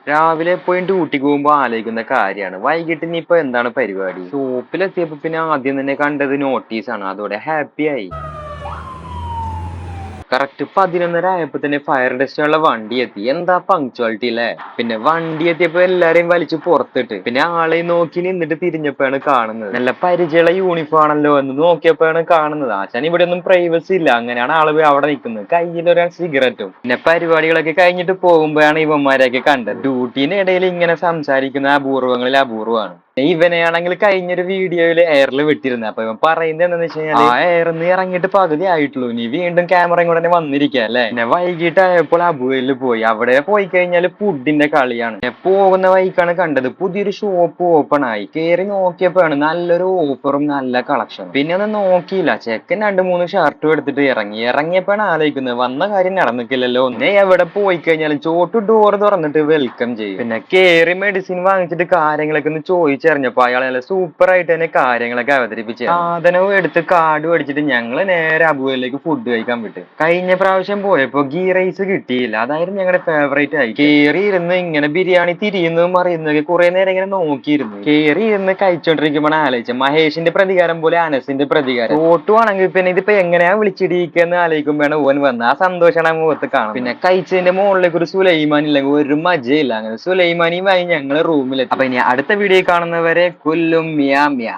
രാവിലെ പോയി ഡ്യൂട്ടിക്ക് പോകുമ്പോ ആലോചിക്കുന്ന കാര്യമാണ് വൈകിട്ട് ഇനിയിപ്പോ എന്താണ് പരിപാടി. ഷോപ്പിലെത്തിയപ്പോ പിന്നെ ആദ്യം തന്നെ കണ്ടത് നോട്ടീസാണ്. അതോടെ ഹാപ്പി ആയി. കറക്റ്റ് 11:30 ആയപ്പോ തന്നെ ഫയർ ടെസ്റ്റുള്ള വണ്ടി എത്തി. എന്താ പങ്ക്ച്വാലിറ്റി അല്ലേ. പിന്നെ വണ്ടി എത്തിയപ്പോ എല്ലാരെയും വലിച്ചു പുറത്തിട്ട് പിന്നെ ആളെ നോക്കി നിന്നിട്ട് തിരിഞ്ഞപ്പോഴാണ് കാണുന്നത് നല്ല പരിചയമുള്ള യൂണിഫോം ആണല്ലോ എന്ന് നോക്കിയപ്പോഴാണ് കാണുന്നത് ആശാൻ ഇവിടെ ഒന്നും പ്രൈവസി ഇല്ല. അങ്ങനെയാണ് ആള് അവിടെ നിൽക്കുന്നത്, കയ്യിൽ ഒരു സിഗരറ്റും. പിന്നെ പരിപാടികളൊക്കെ കഴിഞ്ഞിട്ട് പോകുമ്പോഴാണ് ഇവന്മാരെയൊക്കെ കണ്ടത്. ഡ്യൂട്ടിനിടയിൽ ഇങ്ങനെ സംസാരിക്കുന്ന അപൂർവങ്ങളിൽ അപൂർവമാണ്. ഇവനെയാണെങ്കിൽ കഴിഞ്ഞൊരു വീഡിയോയില് എയറിൽ വിട്ടിരുന്നത്. അപ്പൊ ഇവൻ പറയുന്നത് എന്താണെന്ന് വെച്ച് കഴിഞ്ഞാൽ ആ എയറിന്ന് ഇറങ്ങിയിട്ട് പകുതി ആയിട്ടുള്ളൂ, നീ വീണ്ടും ക്യാമറയും കൂടെ തന്നെ വന്നിരിക്കുക അല്ലെ. പിന്നെ വൈകിട്ടായപ്പോൾ അബുവിൽ പോയി. അവിടെ പോയി കഴിഞ്ഞാൽ ഫുഡിന്റെ കളിയാണ്. പോകുന്ന വഴിക്കാണ് കണ്ടത് പുതിയൊരു ഷോപ്പ് ഓപ്പൺ ആയി. കയറി നോക്കിയപ്പോഴാണ് നല്ലൊരു ഓഫറും നല്ല കളക്ഷനും. പിന്നെ ഒന്നും നോക്കിയില്ല, ചെക്കൻ 2-3 ഷർട്ടും എടുത്തിട്ട് ഇറങ്ങിയപ്പോഴാണ് ആലോചിക്കുന്നത് വന്ന കാര്യം നടന്നിട്ടില്ലല്ലോ. പിന്നെ എവിടെ പോയി കഴിഞ്ഞാലും ചോട്ടു ഡോർ തുറന്നിട്ട് വെൽക്കം ചെയ്യും. പിന്നെ കേറി മെഡിസിൻ വാങ്ങിച്ചിട്ട് കാര്യങ്ങളൊക്കെ ഒന്ന് ചോദിച്ചറിഞ്ഞപ്പോ അയാൾ നല്ല സൂപ്പർ ആയിട്ട് തന്നെ കാര്യങ്ങളൊക്കെ അവതരിപ്പിച്ചു. സാധനവും എടുത്ത് കാർഡ് അടിച്ചിട്ട് ഞങ്ങള് നേരെ അബുവിലേക്ക് ഫുഡ് കഴിക്കാൻ വിട്ടു. കഴിഞ്ഞ പ്രാവശ്യം പോയപ്പോ ഗീ റൈസ് കിട്ടിയില്ല, അതായിരുന്നു ഞങ്ങളുടെ ഫേവറേറ്റ് ആയി. കേറി ഇരുന്ന് ഇങ്ങനെ ബിരിയാണി തിരിയുന്നതും അറിയുന്നതൊക്കെ കുറെ നേരം ഇങ്ങനെ നോക്കിയിരുന്നു. കേറി ഇരുന്ന് കഴിച്ചോണ്ടിരിക്കുമ്പോൾ ആലോചിച്ച മഹേഷിന്റെ പ്രതികാരം പോലെ അനസിന്റെ പ്രതികാരം. ഫോട്ടോ ആണെങ്കിൽ പിന്നെ ഇതിപ്പോ എങ്ങനെയാ വിളിച്ചിടിയിക്കെന്ന് ആലോചിക്കുമ്പോഴാണ് ഓൻ വന്നത്. ആ സന്തോഷമാണ് മുഖത്ത് കാണും. പിന്നെ കഴിച്ചതിന്റെ മുകളിലേക്ക് ഒരു സുലൈമാൻ ഇല്ലെങ്കിൽ ഒരു മജയില്ല. അങ്ങനെ സുലൈമാനിയുമായി ഞങ്ങള് റൂമിലെത്തി. അപ്പൊ ഇനി അടുത്ത വീഡിയോ കാണുന്നവരെ കൊല്ലും മ്യാ മ്യാ.